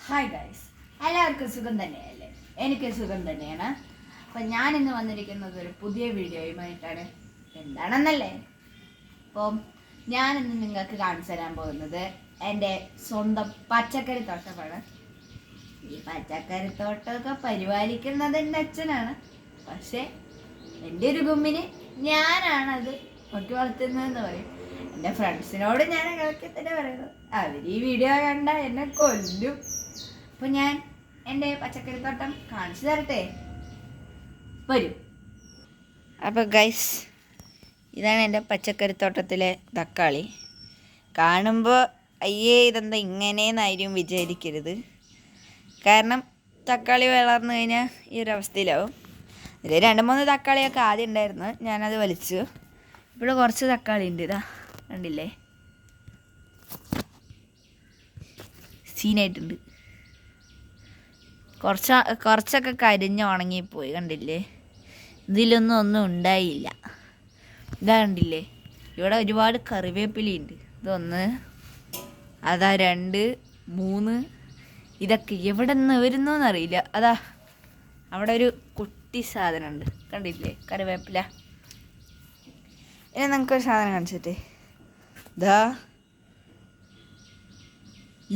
Hi guys, എല്ലാവർക്കും സുഖം തന്നെയല്ലേ? എനിക്ക് സുഖം തന്നെയാണ്. അപ്പം ഞാനിന്ന് വന്നിരിക്കുന്നത് ഒരു പുതിയ വീഡിയോയുമായിട്ടാണ്. എന്താണെന്നല്ലേ? അപ്പം ഞാനിന്ന് നിങ്ങൾക്ക് കാണിച്ചു തരാൻ പോകുന്നത് എൻ്റെ സ്വന്തം പച്ചക്കറി തോട്ടമാണ്. ഈ പച്ചക്കറി തോട്ടമൊക്കെ പരിപാലിക്കുന്നത് എൻ്റെ അച്ഛനാണ്. പക്ഷേ എൻ്റെ ഒരു ഗുമ്മിന് ഞാനാണത് നോക്കി വളർത്തുന്നതെന്ന് പറയും. എൻ്റെ ഫ്രണ്ട്സിനോട് ഞാൻ കളിക്കി തന്നെ പറയുന്നത്. അവർ ഈ വീഡിയോ കണ്ട എന്നെ കൊല്ലും. അപ്പോൾ ഞാൻ എൻ്റെ പച്ചക്കറിത്തോട്ടം കാണിച്ചു തരട്ടെ, വരും. അപ്പോൾ ഗൈസ്, ഇതാണ് എൻ്റെ പച്ചക്കറിത്തോട്ടത്തിലെ തക്കാളി. കാണുമ്പോൾ അയ്യേ ഇതെന്താ ഇങ്ങനെയെന്നായിരിക്കും വിചാരിക്കരുത്. കാരണം തക്കാളി വളർന്നു കഴിഞ്ഞാൽ ഈ ഒരു അവസ്ഥയിലാവും. ഇതിൽ 2-3 തക്കാളിയൊക്കെ ആദ്യം ഉണ്ടായിരുന്നു, ഞാനത് വലിച്ചു. ഇവിടെ കുറച്ച് തക്കാളി ഉണ്ട്, ഇതാ കണ്ടില്ലേ, സീനായിട്ടുണ്ട്. കുറച്ചൊക്കെ കരിഞ്ഞ് ഉണങ്ങിപ്പോയി, കണ്ടില്ലേ. ഒന്നും ഉണ്ടായില്ല. ഇതാ കണ്ടില്ലേ, ഇവിടെ ഒരുപാട് കറിവേപ്പിലയുണ്ട്. ഇതൊന്ന്, അതാ 2, 3, ഇതൊക്കെ എവിടെ നിന്ന് വരുന്നോന്നറിയില്ല. അതാ അവിടെ ഒരു കുട്ടി സാധനമുണ്ട്, കണ്ടില്ലേ, കറിവേപ്പില. ഇനി നമുക്കൊരു സാധനം കാണിച്ചിട്ടേ, ഇതാ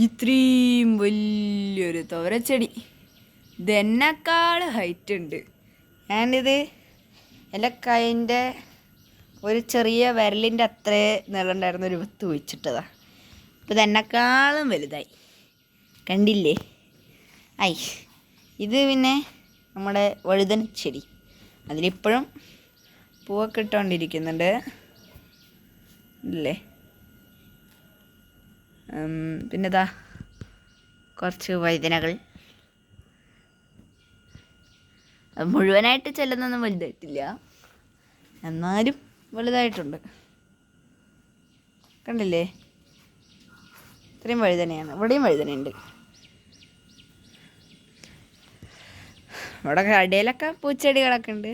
ഇത്രയും വലിയൊരു തോരച്ചെടി. ഇതെന്നെക്കാൾ ഹൈറ്റ് ഉണ്ട്. ഞാനിത് എൻ്റെ കൈൻ്റെ ഒരു ചെറിയ വിരലിൻ്റെ അത്രേ നീളമുണ്ടായിരുന്ന ഒരു വിത്ത് കുഴിച്ചിട്ടതാ. അപ്പോൾ ഇതെന്നെക്കാളും വലുതായി, കണ്ടില്ലേ. ഇത് പിന്നെ നമ്മുടെ വഴുതന ചെടി, അതിലിപ്പോഴും പൂവൊക്കെ ഇട്ടുകൊണ്ടിരിക്കുന്നുണ്ട് ഇല്ലേ. പിന്നെ ഇതാ കുറച്ച് വഴുതനകൾ. അത് മുഴുവനായിട്ട് ചെല്ലുന്നൊന്നും വലുതായിട്ടില്ല, എന്നാലും വലുതായിട്ടുണ്ട്, കണ്ടില്ലേ. ഇത്രയും വഴുതനയാണ്. ഇവിടെയും വഴുതനയുണ്ട്. ഇവിടെ ഇടയിലൊക്കെ പൂച്ചെടികളൊക്കെ ഉണ്ട്.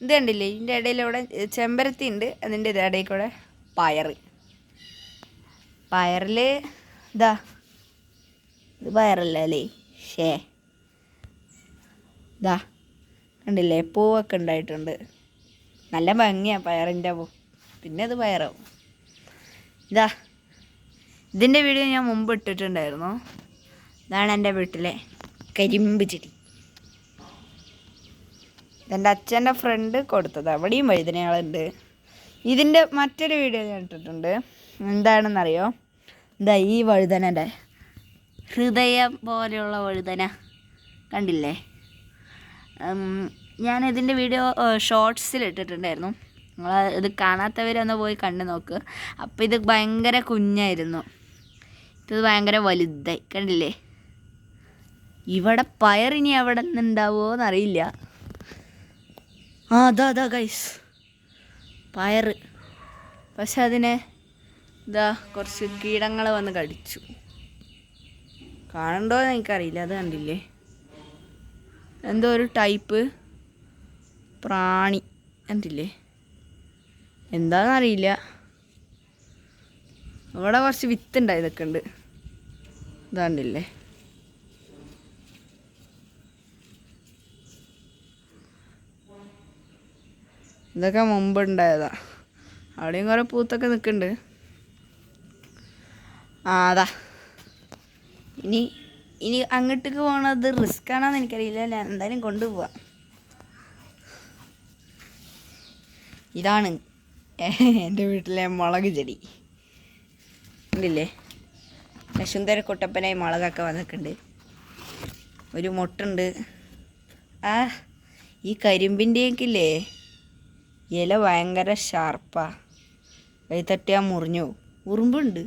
ഇത് കണ്ടില്ലേ, ഇതിൻ്റെ ഇടയിൽ ഇവിടെ ചെമ്പരത്തി ഉണ്ട്. അതിൻ്റെ ഇടയിൽ കൂടെ പയറിൽ ഇതാ, ഇത് പയറല്ല അല്ലേ, ഇതാ കണ്ടില്ലേ, പൂവൊക്കെ ഉണ്ടായിട്ടുണ്ട്. നല്ല ഭംഗിയാണ് പയറിൻ്റെ പൂ. പിന്നെ അത് പയറാവും. ഇതിൻ്റെ വീഡിയോ ഞാൻ മുമ്പ് ഇട്ടിട്ടുണ്ടായിരുന്നു. ഇതാണ് എൻ്റെ വീട്ടിലെ കരിമ്പ് ചെടി. ഇതെൻ്റെ അച്ഛൻ്റെ ഫ്രണ്ട് കൊടുത്തത്. അവിടെയും വഴുതനകളുണ്ട്. ഇതിൻ്റെ മറ്റൊരു വീഡിയോ ഞാൻ ഇട്ടിട്ടുണ്ട്. എന്താണെന്നറിയോ, ഇതാ ഈ വഴുതനൻ്റെ ഹൃദയം പോലെയുള്ള വഴുതന, കണ്ടില്ലേ. ഞാനിതിൻ്റെ വീഡിയോ ഷോർട്സിൽ ഇട്ടിട്ടുണ്ടായിരുന്നു. നിങ്ങൾ ഇത് കാണാത്തവരൊന്ന് പോയി കണ്ടു നോക്ക്. അപ്പോൾ ഇത് ഭയങ്കര കുഞ്ഞായിരുന്നു, ഇത് ഭയങ്കര വലുതായി, കണ്ടില്ലേ. ഇവിടെ പയറിനി എവിടെ നിന്നുണ്ടാവുമോ എന്നറിയില്ല. അതാ ഗൈസ് പയർ. പക്ഷെ അതിനെ ഇതാ കുറച്ച് കീടങ്ങൾ വന്ന് കടിച്ചു. കാണണ്ടോ എന്ന് എനിക്കറിയില്ല. അത് കണ്ടില്ലേ, എന്തോ ഒരു ടൈപ്പ് പ്രാണി, കണ്ടില്ലേ, എന്താണെന്നറിയില്ല. ഇവിടെ കുറച്ച് വിത്തുണ്ടായി നിൽക്കുന്നുണ്ട്, ഇതാണ്ടില്ലേ. ഇതൊക്കെ മുമ്പുണ്ടായതാ. അവിടെയും കുറേ പൂത്തൊക്കെ നിൽക്കുന്നുണ്ട്. അതാ ഇനി അങ്ങോട്ടേക്ക് പോകണത് റിസ്ക് ആണോന്ന് എനിക്കറിയില്ല. ഞാൻ എന്തായാലും കൊണ്ടുപോവാം. ഇതാണ് എൻ്റെ വീട്ടിലെ മുളക് ചെടി, കണ്ടില്ലേ. സുന്ദര കുട്ടപ്പനായി മുളകൊക്കെ വന്നിട്ടുണ്ട്. ഒരു മൊട്ടുണ്ട്. ഈ കരിമ്പിൻ്റെയൊക്കെ ഇല ഭയങ്കര ഷാർപ്പാ. കൈ തട്ടിയാൽ മുറിഞ്ഞു പോകും. ഉറുമ്പുണ്ട്,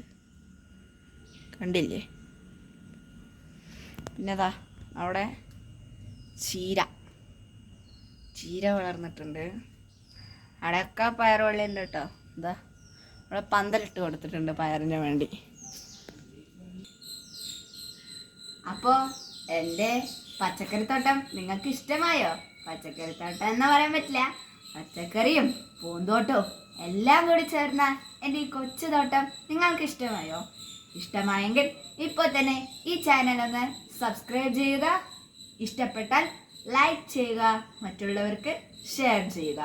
കണ്ടില്ലേ. പിന്നെ അതാ അവിടെ ചീര വളർന്നിട്ടുണ്ട്. അവിടെയൊക്കെ പയറുവള്ളി ഉണ്ട് കേട്ടോ. ഇതാ അവിടെ പന്തലിട്ട് കൊടുത്തിട്ടുണ്ട് പയറിന് വേണ്ടി. അപ്പോൾ എൻ്റെ പച്ചക്കറിത്തോട്ടം നിങ്ങൾക്ക് ഇഷ്ടമായോ? പച്ചക്കറിത്തോട്ടം എന്ന് പറയാൻ പറ്റില്ല, പച്ചക്കറിയും പൂന്തോട്ടവും എല്ലാം കൂടി ചേർന്ന എൻ്റെ ഈ കൊച്ചു തോട്ടം നിങ്ങൾക്ക് ഇഷ്ടമായോ? ഇഷ്ടമായെങ്കിൽ ഇപ്പോൾ തന്നെ ഈ ചാനൽ ഒന്ന് സബ്സ്ക്രൈബ് ചെയ്യുക, ഇഷ്ടപ്പെട്ടാൽ ലൈക്ക് ചെയ്യുക, മറ്റുള്ളവർക്ക് ഷെയർ ചെയ്യുക.